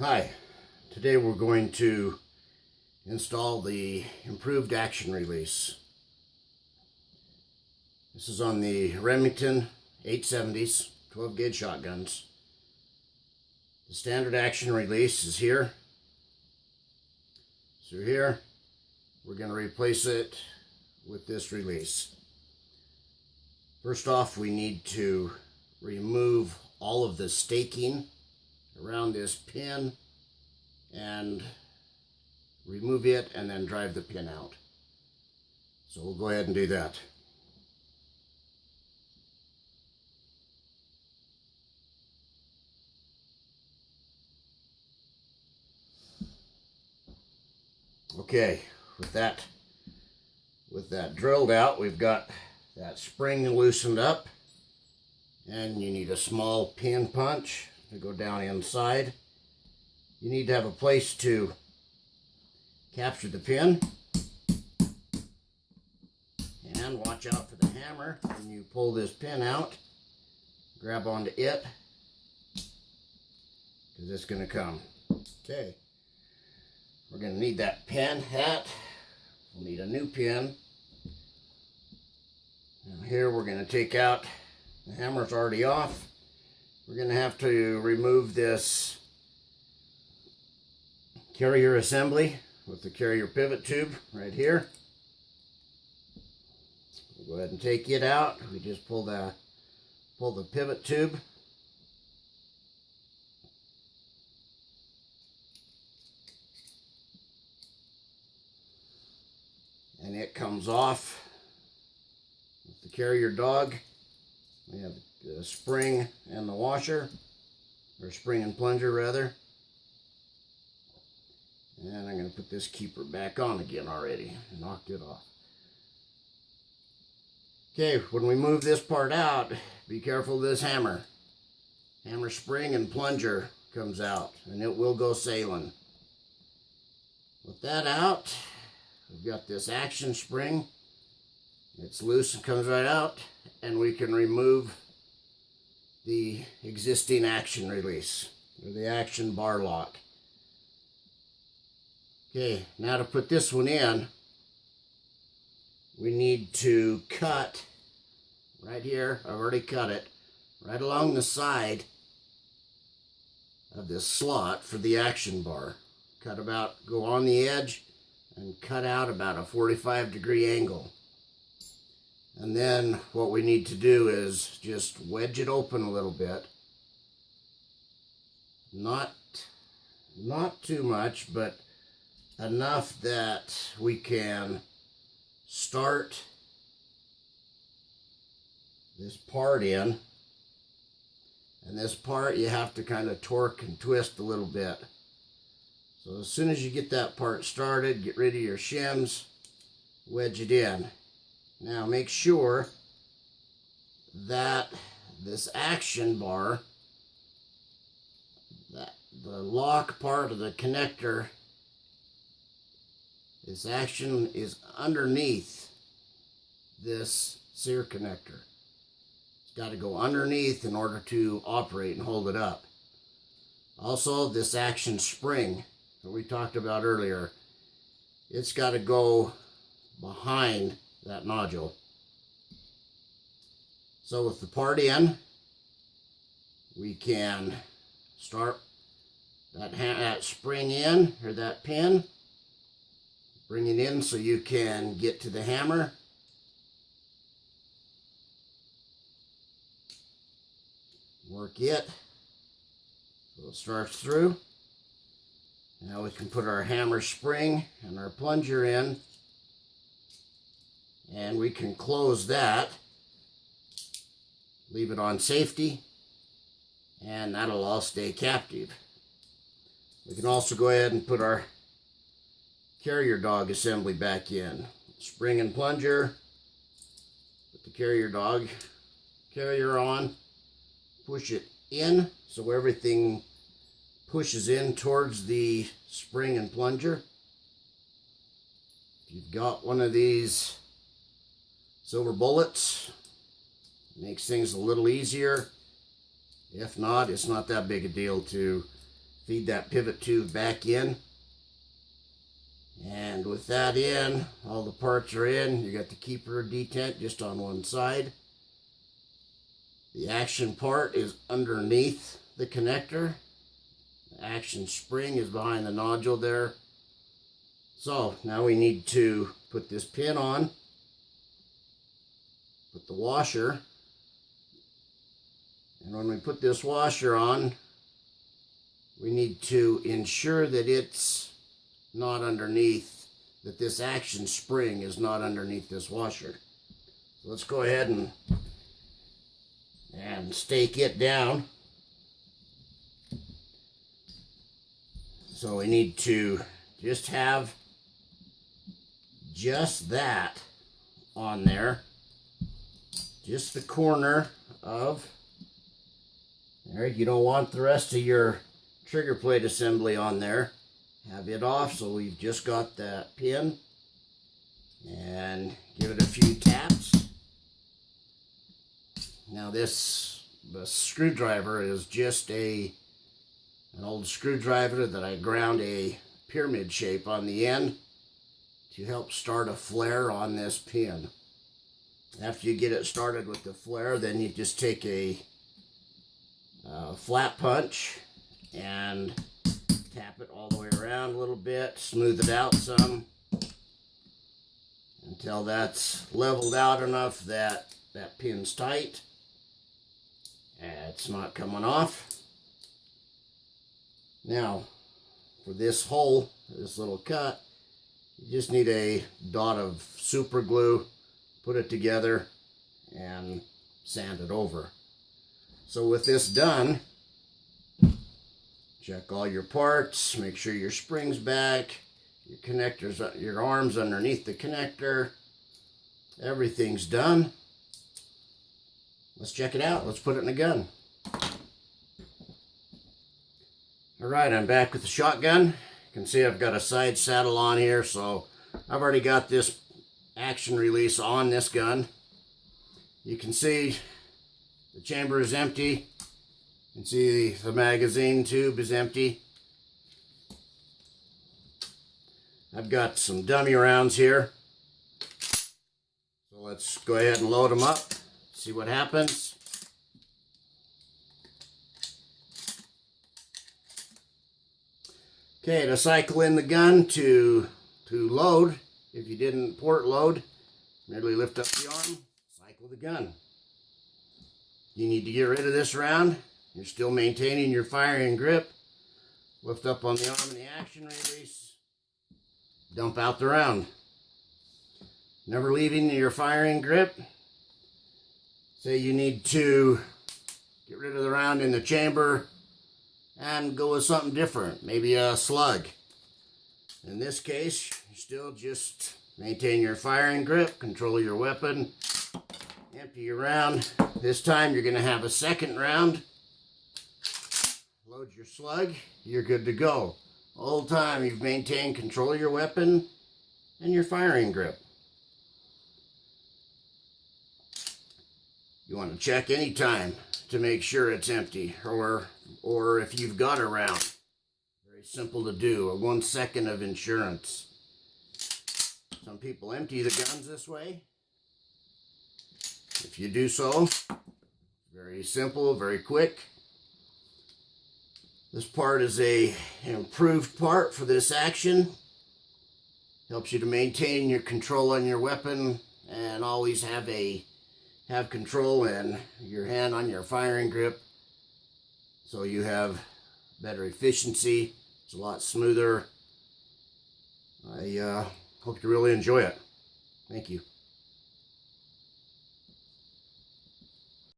Hi, today we're going to install the improved action release. This is on the Remington 870s, 12 gauge shotguns. The standard action release is here. So here, we're going to replace it with this release. First off, we need to remove all of the staking around this pin and remove it and then drive the pin out. So we'll go ahead and do that. Okay, with that drilled out, we've got that spring loosened up, and you need a small pin punch to go down inside. You need to have a place to capture the pin, and watch out for the hammer when you pull this pin out. Grab onto it because it's going to come. Okay, we're going to need that pin hat. We'll need a new pin. Now here we're going to take out, the hammer's already off. We're going to have to remove this carrier assembly with the carrier pivot tube right here. We'll go ahead and take it out. We just pull the pivot tube. And it comes off with the carrier dog. We have the spring and the washer, or spring and plunger rather. And I'm going to put this keeper back on again already. Knocked it off. Okay, when we move this part out, be careful of this hammer. Hammer spring and plunger comes out, and it will go sailing. With that out, we've got this action spring. It's loose and comes right out, and we can remove the existing action release, or the action bar lock. Okay, now to put this one in, we need to cut right here. I've already cut it right along the side of this slot for the action bar. Go on the edge and cut out about a 45-degree angle. And then what we need to do is just wedge it open a little bit. Not too much, but enough that we can start this part in. And this part you have to kind of torque and twist a little bit. So as soon as you get that part started, get rid of your shims, wedge it in. Now make sure that this action bar, that the lock part of the connector, this action is underneath this sear connector. It's got to go underneath in order to operate and hold it up. Also, this action spring that we talked about earlier, it's got to go behind that nodule. So with the part in, we can start that spring in, or that pin. Bring it in so you can get to the hammer. Work it so it starts through. Now we can put our hammer spring and our plunger in, and we can close that, leave it on safety, and that'll all stay captive. We can also go ahead and put our carrier dog assembly back in. Spring and plunger, put the carrier on, push it in so everything pushes in towards the spring and plunger. If you've got one of these silver bullets, it makes things a little easier. If not, it's not that big a deal to feed that pivot tube back in. And with that in, all the parts are in. You got the keeper detent just on one side. The action part is underneath the connector. The action spring is behind the nodule there. So now we need to put this pin on, put the washer, and when we put this washer on, we need to ensure that it's not underneath, that this action spring is not underneath this washer. So let's go ahead and stake it down. So we need to just have just that on there, just the corner of there. You don't want the rest of your trigger plate assembly on there. Have it off, so we've just got that pin, and give it a few taps. Now the screwdriver is just an old screwdriver that I ground a pyramid shape on the end to help start a flare on this pin. After you get it started with the flare, then you just take a flat punch and tap it all the way around a little bit, smooth it out some until that's leveled out enough that that pin's tight. It's not coming off. Now, for this hole, this little cut, you just need a dot of super glue, put it together, and sand it over. So with this done, check all your parts, make sure your spring's back, your connectors, your arms underneath the connector, everything's done. Let's check it out. Let's put it in the gun. Alright, I'm back with the shotgun. You can see I've got a side saddle on here, so I've already got this action release on this gun. You can see the chamber is empty. You can see the magazine tube is empty. I've got some dummy rounds here. So let's go ahead and load them up, see what happens. Okay, to cycle in the gun to load, if you didn't port load, merely lift up the arm, cycle the gun. You need to get rid of this round. You're still maintaining your firing grip. Lift up on the arm in the action release. Dump out the round. Never leaving your firing grip. Say you need to get rid of the round in the chamber and go with something different, maybe a slug. In this case, you still just maintain your firing grip, control your weapon, empty your round. This time you're going to have a second round. Load your slug, you're good to go. The whole time you've maintained control of your weapon and your firing grip. You want to check anytime to make sure it's empty, or if you've got a round. Very simple to do, a 1 second of insurance. Some people empty the guns this way. If you do so, very simple, very quick. This part is an improved part for this action. Helps you to maintain your control on your weapon and always have control and your hand on your firing grip, so you have better efficiency. It's a lot smoother. I hope you really enjoy it. Thank you.